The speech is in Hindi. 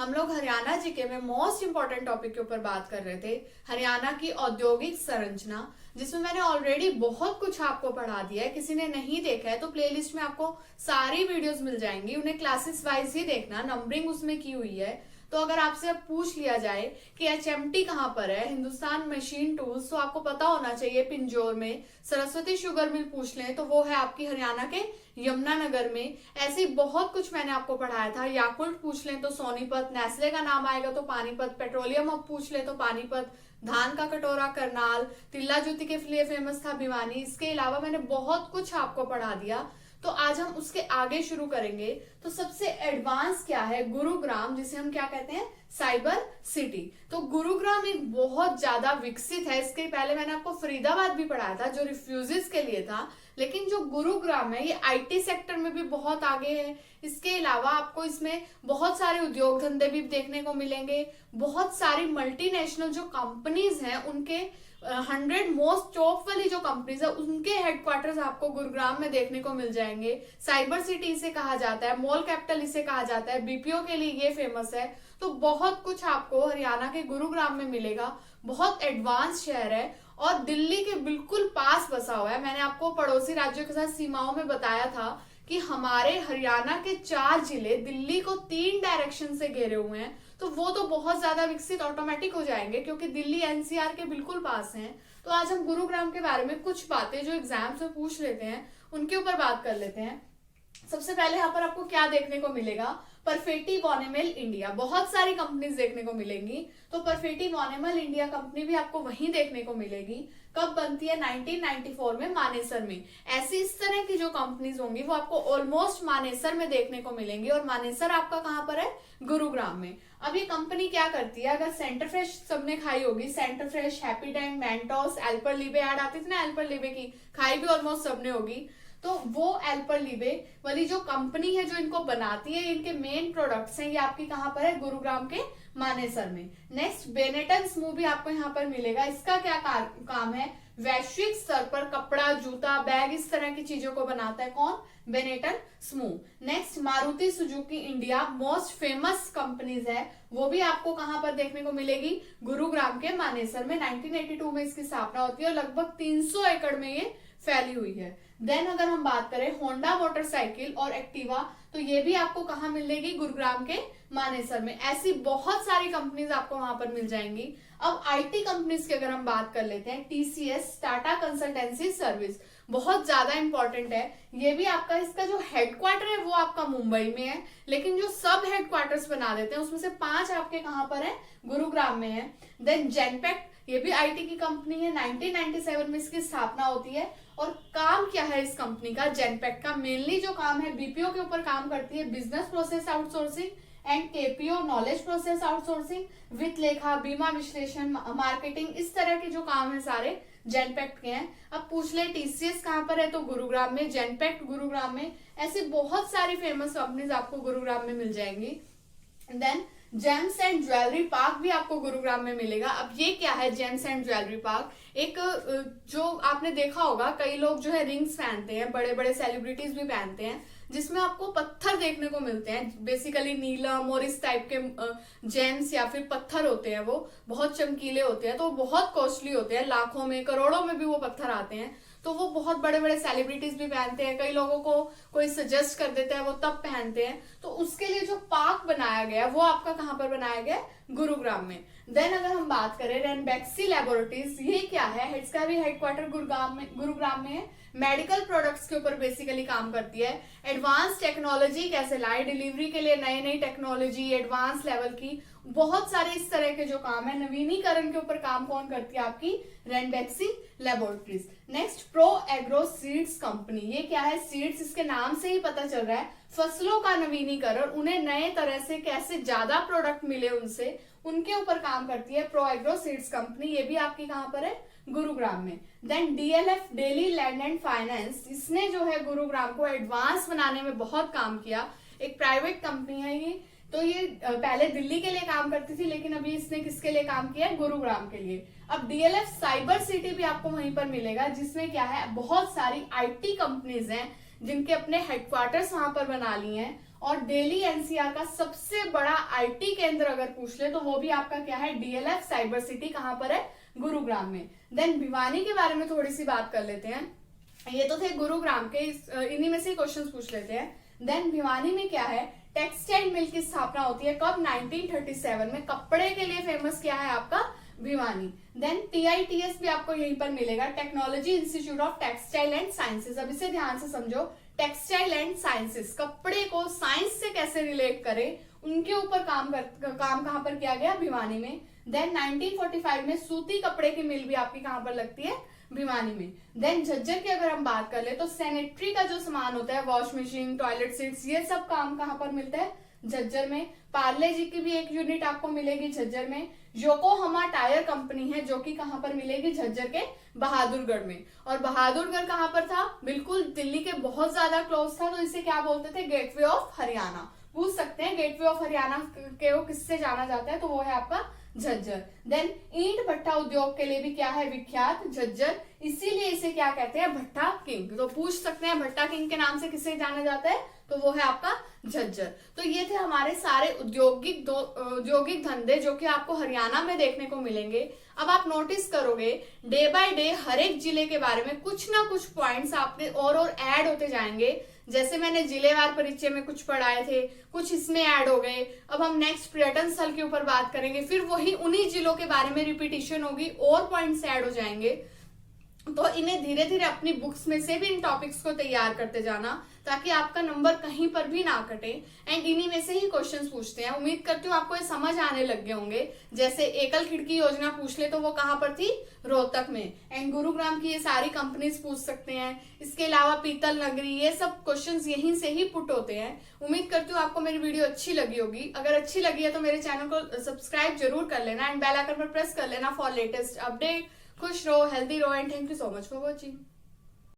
हम लोग हरियाणा जीके में मोस्ट इंपॉर्टेंट टॉपिक के ऊपर बात कर रहे थे, हरियाणा की औद्योगिक संरचना, जिसमें मैंने ऑलरेडी बहुत कुछ आपको पढ़ा दिया है। किसी ने नहीं देखा है तो प्लेलिस्ट में आपको सारी वीडियोस मिल जाएंगी, उन्हें क्लासेस वाइज ही देखना, नंबरिंग उसमें की हुई है। तो अगर आपसे अब पूछ लिया जाए कि एचएमटी कहाँ पर है, हिंदुस्तान मशीन टूल्स, तो आपको पता होना चाहिए पिंजौर में। सरस्वती शुगर मिल पूछ लें तो वो है आपकी हरियाणा के यमुनानगर में। ऐसे बहुत कुछ मैंने आपको पढ़ाया था। याकुल्ट पूछ लें तो सोनीपत, नेस्ले का नाम आएगा तो पानीपत, पेट्रोलियम अब पूछ लें तो पानीपत, धान का कटोरा करनाल, तिल्ला जूती के लिए फेमस था भिवानी। इसके अलावा मैंने बहुत कुछ आपको पढ़ा दिया, तो आज हम उसके आगे शुरू करेंगे। तो सबसे एडवांस क्या है, गुरुग्राम, जिसे हम क्या कहते हैं, साइबर सिटी। तो गुरुग्राम एक बहुत ज्यादा विकसित है। इसके पहले मैंने आपको फरीदाबाद भी पढ़ाया था जो रिफ्यूजीज के लिए था, लेकिन जो गुरुग्राम है ये आईटी सेक्टर में भी बहुत आगे है। इसके अलावा आपको इसमें बहुत सारे उद्योग धंधे भी देखने को मिलेंगे। बहुत सारी मल्टीनेशनल जो कंपनीज हैं उनके 100 मोस्ट टॉप वाली जो कंपनीज है उनके हेडक्वार्टर्स आपको गुरुग्राम में देखने को मिल जाएंगे। साइबर सिटी इसे कहा जाता है, मॉल कैपिटल इसे कहा जाता है, बीपीओ के लिए ये फेमस है। तो बहुत कुछ आपको हरियाणा के गुरुग्राम में मिलेगा। बहुत एडवांस शहर है और दिल्ली के बिल्कुल पास बसा हुआ है। मैंने आपको पड़ोसी राज्यों के साथ सीमाओं में बताया था कि हमारे हरियाणा के 4 जिले दिल्ली को 3 डायरेक्शन से घेरे हुए हैं। तो वो तो बहुत ज्यादा विकसित ऑटोमेटिक हो जाएंगे क्योंकि दिल्ली एनसीआर के बिल्कुल पास हैं। तो आज हम गुरुग्राम के बारे में कुछ बातें जो एग्जाम्स में पूछ लेते हैं उनके ऊपर बात कर लेते हैं। सबसे पहले यहाँ पर आपको क्या देखने को मिलेगा, परफेटी वॉनेमेल इंडिया। बहुत सारी कंपनीज देखने को मिलेंगी। तो परफेटी वॉनेमेल इंडिया कंपनी भी आपको वहीं देखने को मिलेगी। कब बनती है, 1994 में मानेसर में। ऐसी इस तरह की जो कंपनीज होंगी वो आपको ऑलमोस्ट मानेसर में देखने को मिलेंगी। और मानेसर आपका कहाँ पर है, गुरुग्राम में। अब ये कंपनी क्या करती है, अगर सेंटर फ्रेश सबने खाई होगी, center fresh, Happydent, Mentos, Alpenliebe ad आती थी ना, एल्परलिबे की खाई भी ऑलमोस्ट सबने होगी। तो वो एल्परलिबे वाली जो कंपनी है जो इनको बनाती है, इनके मेन प्रोडक्ट्स हैं, ये आपकी कहाँ पर है, गुरुग्राम के मानेसर में। नेक्स्ट, बेनेटन स्मू भी आपको यहाँ पर मिलेगा। इसका क्या काम है, वैश्विक स्तर पर कपड़ा, जूता, बैग, इस तरह की चीजों को बनाता है। कौन, बेनेटन स्मू। Next, Maruti Suzuki India, most famous companies है, वो भी आपको कहां पर देखने को मिलेगी, गुरुग्राम के मानेसर में। 1982 में इसकी स्थापना होती है और लगभग 300 एकड़ में ये फैली हुई है। देन अगर हम बात करें होंडा मोटरसाइकिल और एक्टिवा, तो ये भी आपको कहां मिलेगी, गुरुग्राम के मानेसर में। ऐसी बहुत सारी कंपनीज आपको वहां पर मिल जाएंगी। अब आईटी कंपनीज की अगर हम बात कर लेते हैं, टीसीएस, टाटा कंसल्टेंसी सर्विस, बहुत ज्यादा इंपॉर्टेंट है। ये भी आपका, इसका जो हेडक्वार्टर है वो आपका मुंबई में है, लेकिन जो सब हेडक्वार्टर्स बना देते हैं उसमें से 5 आपके कहां पर है, गुरुग्राम में है। देन जेनपैक्ट, ये भी आईटी की कंपनी है, 1997 में इसकी स्थापना होती है। और काम क्या है इस कंपनी का, जेनपैक्ट का मेनली जो काम है बीपीओ के ऊपर काम करती है, business process outsourcing and KPO, knowledge process outsourcing, वित्त लेखा, बीमा विश्लेषण, मार्केटिंग, इस तरह के जो काम है सारे जेनपैक्ट के हैं। अब पूछ ले टीसीएस कहां पर है, तो गुरुग्राम में, जेनपैक्ट गुरुग्राम में। ऐसी बहुत सारी फेमस कंपनीज आपको गुरुग्राम में मिल जाएंगी। Then gems and jewellery park भी आपको गुरुग्राम में मिलेगा। अब ये क्या है, जेम्स एंड ज्वेलरी पार्क, एक जो आपने देखा होगा कई लोग जो है रिंग्स पहनते हैं, बड़े बड़े सेलिब्रिटीज भी पहनते हैं, जिसमें आपको पत्थर देखने को मिलते हैं, बेसिकली नीलम और इस टाइप के जेम्स या फिर पत्थर होते हैं, वो बहुत चमकीले होते हैं, तो बहुत कॉस्टली होते हैं, लाखों में, करोड़ों में भी वो पत्थर आते हैं। तो वो बहुत बड़े बड़े सेलिब्रिटीज भी पहनते हैं, कई लोगों को कोई सजेस्ट कर देता है वो तब पहनते हैं। तो उसके लिए जो पार्क बनाया गया वो आपका कहां पर बनाया गया, गुरुग्राम में। देन अगर हम बात करें रेनबैक्सी लैबोरेटरीज, ये क्या है, इसका भी हेडक्वार्टर गुरुग्राम में है। मेडिकल प्रोडक्ट्स के ऊपर बेसिकली काम करती है। एडवांस टेक्नोलॉजी कैसे लाए, डिलीवरी के लिए नई नई टेक्नोलॉजी, एडवांस लेवल की, बहुत सारे इस तरह के जो काम है, नवीनीकरण के ऊपर काम कौन करती है, आपकी Ranbaxy laboratories. Next, pro agro seeds company, ये क्या है, सीड्स, इसके नाम से ही पता चल रहा है फसलों का नवीनीकरण, उन्हें नए तरह से कैसे ज्यादा प्रोडक्ट मिले उनसे, उनके ऊपर काम करती है प्रो एग्रो सीड्स कंपनी। ये भी आपकी कहां पर है, गुरुग्राम में। Then DLF, Delhi land and finance, इसने जो है गुरुग्राम को एडवांस बनाने में बहुत काम किया। एक प्राइवेट कंपनी है ये। तो ये पहले दिल्ली के लिए काम करती थी, लेकिन अभी इसने किसके लिए काम किया है, गुरुग्राम के लिए। अब डीएलएफ साइबर सिटी भी आपको वहीं पर मिलेगा, जिसमें क्या है, बहुत सारी आईटी कंपनीज हैं जिनके अपने हेडक्वार्टर्स वहां पर बना लिए हैं और दिल्ली एनसीआर का सबसे बड़ा आईटी केंद्र अगर पूछ ले तो वो भी आपका क्या है, डीएलएफ साइबर सिटी, कहां पर है, गुरुग्राम में। देन भिवानी के बारे में थोड़ी सी बात कर लेते हैं। ये तो थे गुरुग्राम के, इन्हीं में से क्वेश्चन पूछ लेते हैं। देन भिवानी में क्या है, टेक्सटाइल मिल की स्थापना होती है कब, 1937 में। कपड़े के लिए फेमस क्या है आपका, भिवानी। देन टीआईटीएस भी आपको यहीं पर मिलेगा, technology institute of textile and sciences. अब इसे ध्यान से समझो, टेक्सटाइल एंड साइंसेस, कपड़े को साइंस से कैसे रिलेट करें, उनके ऊपर काम कहां पर किया गया, भिवानी में। देन 1945 में सूती कपड़े की मिल भी आपकी कहां पर लगती है, भिवानी में। देन झज्जर की अगर हम बात कर ले तो सैनिटरी का जो सामान होता है, वॉश मशीन, टॉयलेट सीट्स, ये सब काम कहां पर मिलता है, झज्जर में। पार्ले जी की भी एक यूनिट आपको मिलेगी झज्जर में। योकोहामा टायर कंपनी है जो कि कहां पर मिलेगी, झज्जर के बहादुरगढ़ में। और बहादुरगढ़ कहां पर था, बिल्कुल दिल्ली के बहुत ज्यादा क्लोज था, तो इसे क्या बोलते थे, गेटवे ऑफ हरियाणा। पूछ सकते हैं गेटवे ऑफ हरियाणा के वो किससे जाना जाता है, तो वो है आपका झज्जर। देन ईंट भट्टा उद्योग के लिए भी क्या है, विख्यात, झज्जर, इसीलिए इसे क्या कहते हैं, भट्टा किंग। तो पूछ सकते हैं भट्टा किंग के नाम से किसे जाना जाता है, तो वो है आपका झज्जर। तो ये थे हमारे सारे औद्योगिक धंधे जो कि आपको हरियाणा में देखने को मिलेंगे। अब आप नोटिस करोगे डे बाय डे हर एक जिले के बारे में कुछ ना कुछ पॉइंट्स आपने और ऐड होते जाएंगे। जैसे मैंने जिलेवार परिचय में कुछ पढ़ाए थे, कुछ इसमें ऐड हो गए। अब हम नेक्स्ट पर्यटन स्थल के ऊपर बात करेंगे, फिर वही उन्हीं जिलों के बारे में रिपीटिशन होगी और पॉइंट्स ऐड हो जाएंगे। तो इन्हें धीरे धीरे अपनी बुक्स में से भी इन टॉपिक्स को तैयार करते जाना, ताकि आपका नंबर कहीं पर भी ना कटे। एंड इन्हीं में से ही क्वेश्चंस पूछते हैं। उम्मीद करती हूँ आपको ये समझ आने लग गए होंगे। जैसे एकल खिड़की योजना पूछ ले तो वो कहाँ पर थी, रोहतक में। एंड गुरुग्राम की ये सारी कंपनीज पूछ सकते हैं। इसके अलावा पीतल नगरी, ये सब क्वेश्चंस यहीं से ही पुट होते हैं। उम्मीद करती हूँ आपको मेरी वीडियो अच्छी लगी होगी। अगर अच्छी लगी है तो मेरे चैनल को सब्सक्राइब जरूर कर लेना एंड बेल आइकन पर प्रेस कर लेना फॉर लेटेस्ट अपडेट। खुश रहो, हेल्दी रहो and thank you so much for watching.